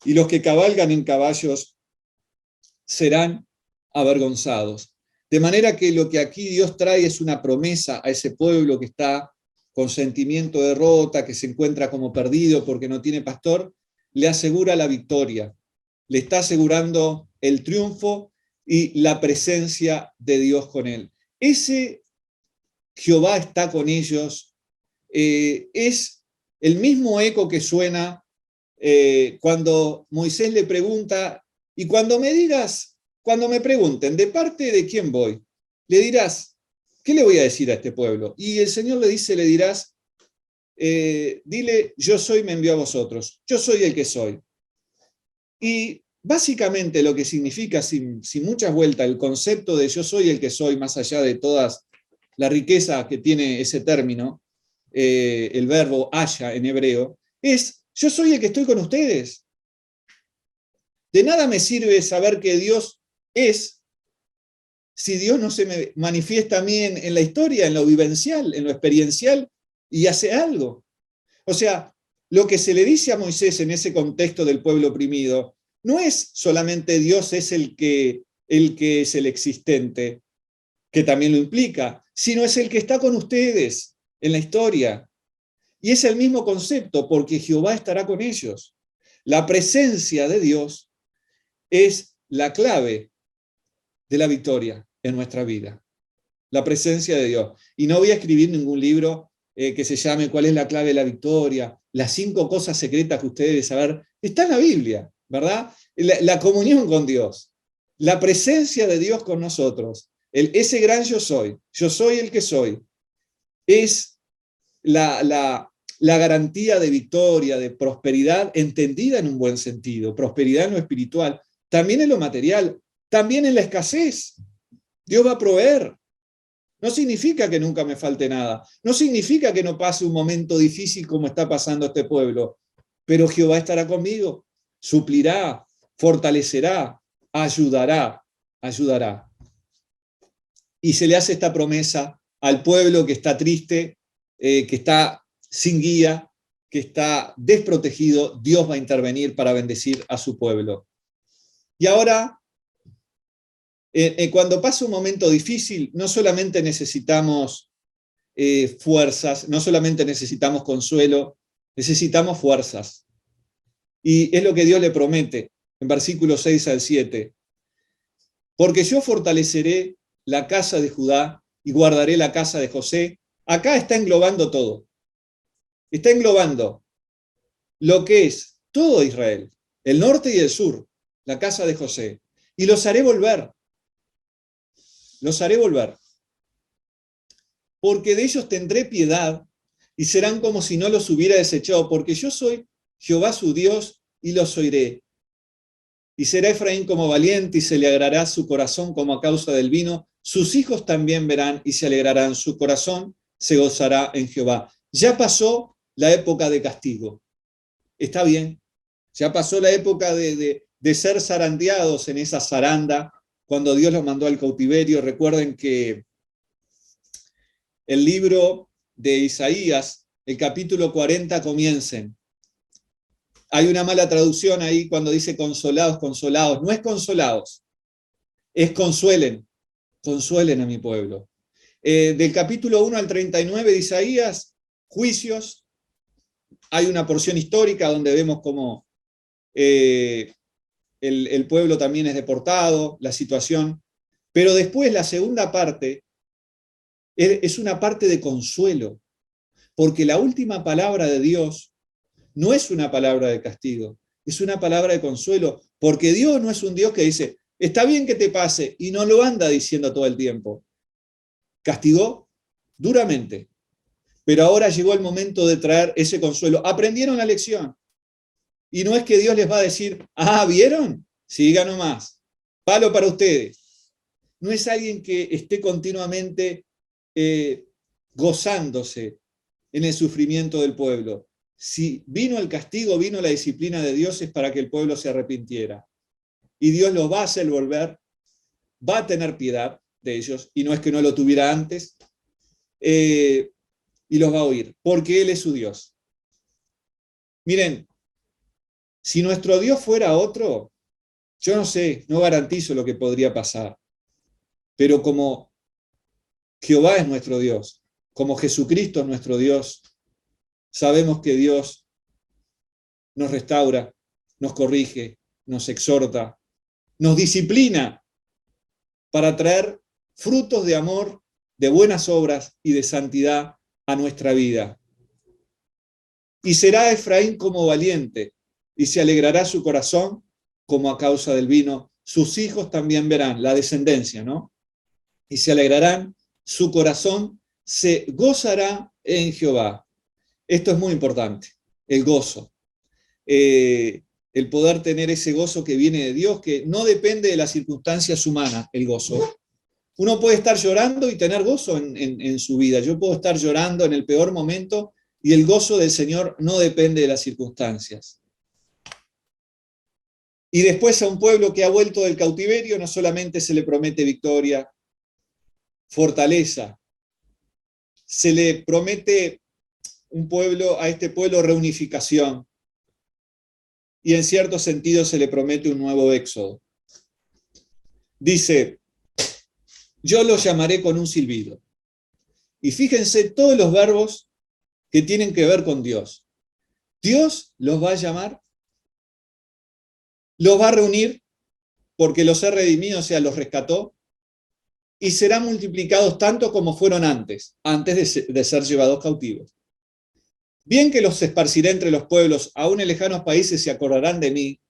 y los que cabalgan en caballos serán avergonzados. De manera que lo que aquí Dios trae es una promesa a ese pueblo que está con sentimiento de derrota, que se encuentra como perdido porque no tiene pastor, le asegura la victoria, le está asegurando el triunfo y la presencia de Dios con él. Ese Jehová está con ellos es el mismo eco que suena cuando Moisés le pregunta: y cuando me pregunten, ¿de parte de quién voy? Le dirás, ¿qué le voy a decir a este pueblo? Y el Señor le dirás, dile, yo soy, me envió a vosotros, yo soy el que soy. Y básicamente lo que significa, sin muchas vueltas, el concepto de yo soy el que soy, más allá de todas la riqueza que tiene ese término, el verbo haya en hebreo, es yo soy el que estoy con ustedes. De nada me sirve saber que Dios es si Dios no se me manifiesta a mí en la historia, en lo vivencial, en lo experiencial, y hace algo. O sea, lo que se le dice a Moisés en ese contexto del pueblo oprimido, no es solamente Dios es el que es el existente, que también lo implica, sino es el que está con ustedes en la historia. Y es el mismo concepto, porque Jehová estará con ellos. La presencia de Dios es la clave de la victoria en nuestra vida. La presencia de Dios. Y no voy a escribir ningún libro que se llame ¿Cuál es la clave de la victoria? Las 5 cosas secretas que ustedes deben saber. Está en la Biblia, ¿verdad? La comunión con Dios. La presencia de Dios con nosotros. Ese gran yo soy el que soy. Es la garantía de victoria, de prosperidad, entendida en un buen sentido. Prosperidad en lo espiritual. También en lo material. También en la escasez. Dios va a proveer. No significa que nunca me falte nada. No significa que no pase un momento difícil como está pasando este pueblo. Pero Jehová estará conmigo. Suplirá, fortalecerá, ayudará. Y se le hace esta promesa al pueblo que está triste, que está sin guía, que está desprotegido, Dios va a intervenir para bendecir a su pueblo. Y ahora, cuando pasa un momento difícil, no solamente necesitamos fuerzas, no solamente necesitamos consuelo, necesitamos fuerzas. Y es lo que Dios le promete en versículos 6 al 7. Porque yo fortaleceré la casa de Judá y guardaré la casa de José. Acá está englobando todo. Está englobando lo que es todo Israel, el norte y el sur, la casa de José. Y los haré volver. Los haré volver. Porque de ellos tendré piedad y serán como si no los hubiera desechado, porque yo soy Jehová su Dios y los oiré. Y será Efraín como valiente y se le alegrará su corazón como a causa del vino. Sus hijos también verán y se alegrarán. Su corazón se gozará en Jehová. Ya pasó la época de castigo. Está bien. Ya pasó la época de ser zarandeados en esa zaranda cuando Dios los mandó al cautiverio. Recuerden que el libro de Isaías, el capítulo 40, comiencen. Hay una mala traducción ahí cuando dice consolados, consolados. No es consolados, es consuelen. Consuelen a mi pueblo. Del capítulo 1 al 39 de Isaías, juicios. Hay una porción histórica donde vemos cómo el pueblo también es deportado, la situación. Pero después la segunda parte es una parte de consuelo, porque la última palabra de Dios no es una palabra de castigo, es una palabra de consuelo, porque Dios no es un Dios que dice, está bien que te pase, y no lo anda diciendo todo el tiempo. Castigó duramente, pero ahora llegó el momento de traer ese consuelo. Aprendieron la lección, y no es que Dios les va a decir, ¿vieron? Siga nomás, palo para ustedes. No es alguien que esté continuamente gozándose en el sufrimiento del pueblo. Si vino el castigo, vino la disciplina de Dios, es para que el pueblo se arrepintiera. Y Dios los va a hacer volver, va a tener piedad de ellos, y no es que no lo tuviera antes, y los va a oír, porque Él es su Dios. Miren, si nuestro Dios fuera otro, yo no sé, no garantizo lo que podría pasar, pero como Jehová es nuestro Dios, como Jesucristo es nuestro Dios, sabemos que Dios nos restaura, nos corrige, nos exhorta, nos disciplina para traer frutos de amor, de buenas obras y de santidad a nuestra vida. Y será Efraín como valiente, y se alegrará su corazón como a causa del vino. Sus hijos también verán, la descendencia, ¿no? Y se alegrarán, su corazón se gozará en Jehová. Esto es muy importante, el gozo. El poder tener ese gozo que viene de Dios, que no depende de las circunstancias humanas, el gozo. Uno puede estar llorando y tener gozo en su vida. Yo puedo estar llorando en el peor momento y el gozo del Señor no depende de las circunstancias. Y después a un pueblo que ha vuelto del cautiverio no solamente se le promete victoria, fortaleza, se le promete a este pueblo reunificación, y en cierto sentido se le promete un nuevo éxodo. Dice, yo los llamaré con un silbido. Y fíjense todos los verbos que tienen que ver con Dios. Dios los va a llamar, los va a reunir, porque los ha redimido, o sea, los rescató, y serán multiplicados tanto como fueron antes de ser llevados cautivos. Bien que los esparciré entre los pueblos, aún en lejanos países se acordarán de mí,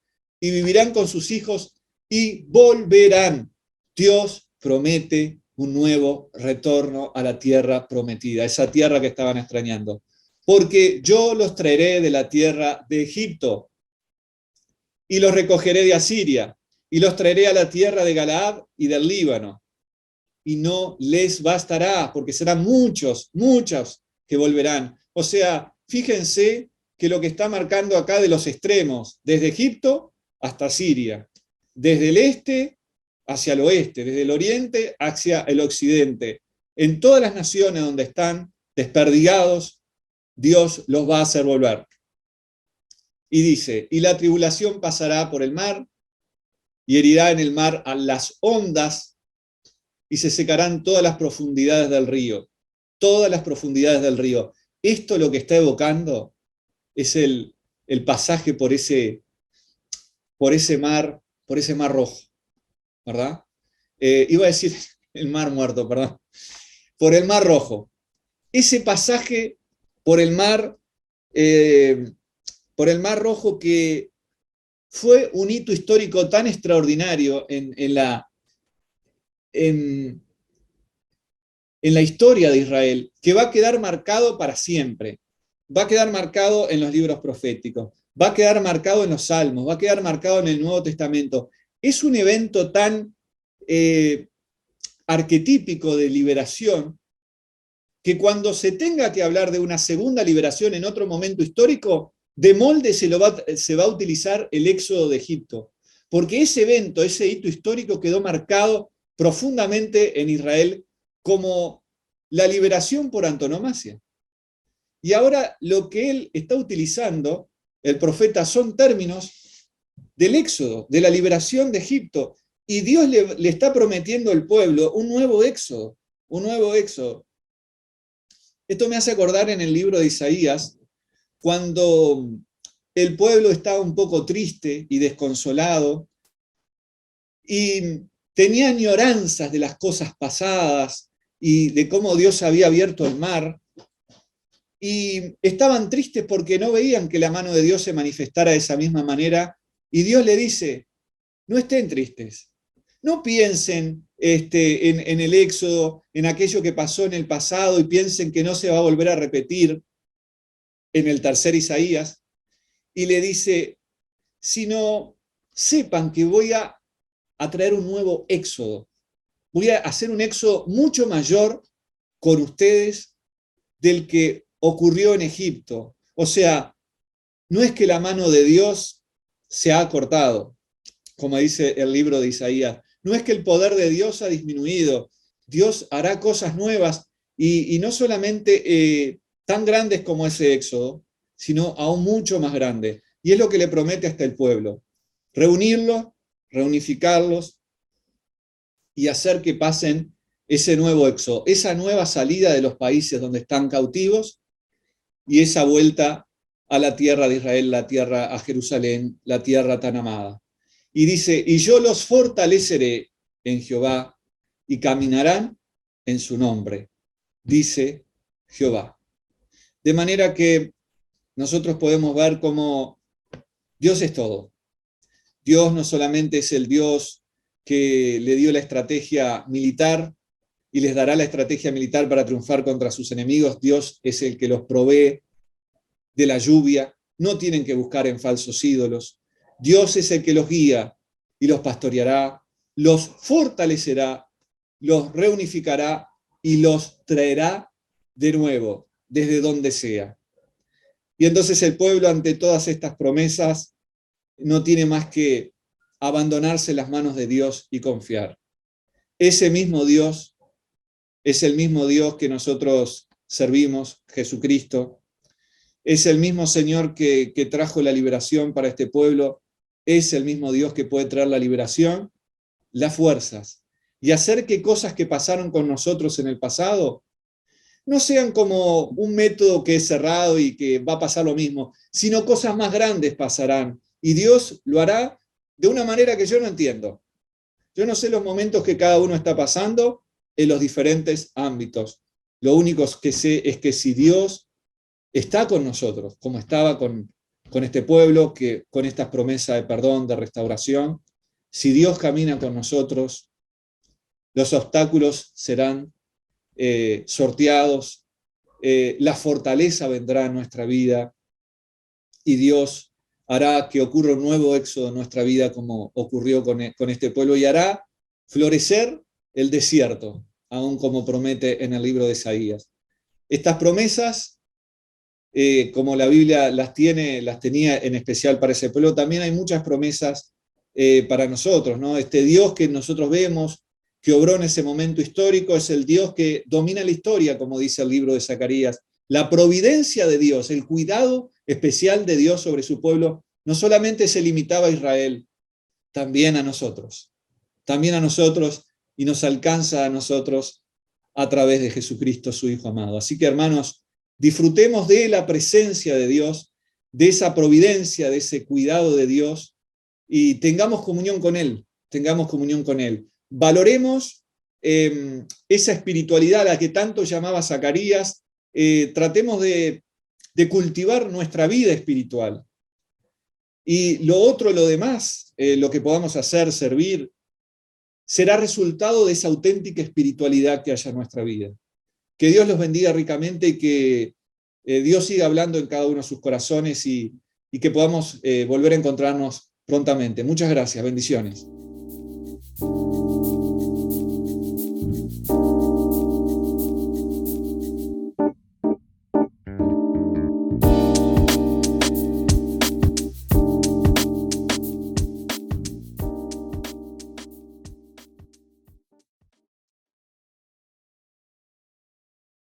y vivirán con sus hijos, y volverán. Dios promete un nuevo retorno a la tierra prometida, esa tierra que estaban extrañando. Porque yo los traeré de la tierra de Egipto, y los recogeré de Asiria, y los traeré a la tierra de Galaad y del Líbano. Y no les bastará, porque serán muchos que volverán. O sea, fíjense que lo que está marcando acá de los extremos, desde Egipto hasta Siria, desde el este hacia el oeste, desde el oriente hacia el occidente, en todas las naciones donde están desperdigados, Dios los va a hacer volver. Y dice, y la tribulación pasará por el mar, y herirá en el mar a las ondas, y se secarán todas las profundidades del río. Todas las profundidades del río. Esto lo que está evocando es el pasaje por ese mar rojo, ¿verdad? Iba a decir el mar muerto, perdón. Por el mar rojo. Ese pasaje por el mar rojo, que fue un hito histórico tan extraordinario en la historia de Israel, que va a quedar marcado para siempre. Va a quedar marcado en los libros proféticos, va a quedar marcado en los Salmos, va a quedar marcado en el Nuevo Testamento. Es un evento tan arquetípico de liberación, que cuando se tenga que hablar de una segunda liberación en otro momento histórico, de molde se va a utilizar el éxodo de Egipto, porque ese evento, ese hito histórico quedó marcado profundamente en Israel como la liberación por antonomasia. Y ahora lo que él está utilizando, el profeta, son términos del éxodo, de la liberación de Egipto, y Dios le está prometiendo al pueblo un nuevo éxodo, un nuevo éxodo. Esto me hace acordar en el libro de Isaías, cuando el pueblo estaba un poco triste y desconsolado, y tenía añoranzas de las cosas pasadas y de cómo Dios había abierto el mar, y estaban tristes porque no veían que la mano de Dios se manifestara de esa misma manera, y Dios le dice, no estén tristes, no piensen en el éxodo, en aquello que pasó en el pasado, y piensen que no se va a volver a repetir en el tercer Isaías, y le dice, sino sepan que voy a traer un nuevo éxodo, voy a hacer un éxodo mucho mayor con ustedes del que ocurrió en Egipto. O sea, no es que la mano de Dios se ha cortado, como dice el libro de Isaías, no es que el poder de Dios ha disminuido, Dios hará cosas nuevas, y no solamente tan grandes como ese éxodo, sino aún mucho más grandes. Y es lo que le promete hasta el pueblo, reunirlos, reunificarlos y hacer que pasen ese nuevo éxodo, esa nueva salida de los países donde están cautivos, y esa vuelta a la tierra de Israel, la tierra a Jerusalén, la tierra tan amada. Y dice, y yo los fortaleceré en Jehová, y caminarán en su nombre, dice Jehová. De manera que nosotros podemos ver cómo Dios es todo. Dios no solamente es el Dios que le dio la estrategia militar y les dará la estrategia militar para triunfar contra sus enemigos, Dios es el que los provee de la lluvia, no tienen que buscar en falsos ídolos. Dios es el que los guía y los pastoreará, los fortalecerá, los reunificará y los traerá de nuevo, desde donde sea. Y entonces el pueblo, ante todas estas promesas, no tiene más que abandonarse en las manos de Dios y confiar. Ese mismo Dios es el mismo Dios que nosotros servimos, Jesucristo. Es el mismo Señor que trajo la liberación para este pueblo. Es el mismo Dios que puede traer la liberación, las fuerzas, y hacer que cosas que pasaron con nosotros en el pasado no sean como un método que es cerrado y que va a pasar lo mismo, sino cosas más grandes pasarán. Y Dios lo hará de una manera que yo no entiendo. Yo no sé los momentos que cada uno está pasando en los diferentes ámbitos. Lo único que sé es que si Dios está con nosotros, como estaba con este pueblo, que con estas promesas de perdón, de restauración, si Dios camina con nosotros, los obstáculos serán sorteados, la fortaleza vendrá en nuestra vida, y Dios hará que ocurra un nuevo éxodo en nuestra vida, como ocurrió con este pueblo, y hará florecer el desierto, aún como promete en el libro de Isaías. Estas promesas, como la Biblia las tenía en especial para ese pueblo, también hay muchas promesas para nosotros, ¿no? Este Dios que nosotros vemos, que obró en ese momento histórico, es el Dios que domina la historia, como dice el libro de Zacarías. La providencia de Dios, el cuidado especial de Dios sobre su pueblo, no solamente se limitaba a Israel, también a nosotros y nos alcanza a nosotros a través de Jesucristo, su Hijo amado. Así que, hermanos, disfrutemos de la presencia de Dios, de esa providencia, de ese cuidado de Dios, y tengamos comunión con Él, Valoremos esa espiritualidad a la que tanto llamaba Zacarías, tratemos de cultivar nuestra vida espiritual. Y lo demás, lo que podamos hacer, servir, será resultado de esa auténtica espiritualidad que haya en nuestra vida. Que Dios los bendiga ricamente y que Dios siga hablando en cada uno de sus corazones y que podamos volver a encontrarnos prontamente. Muchas gracias, bendiciones.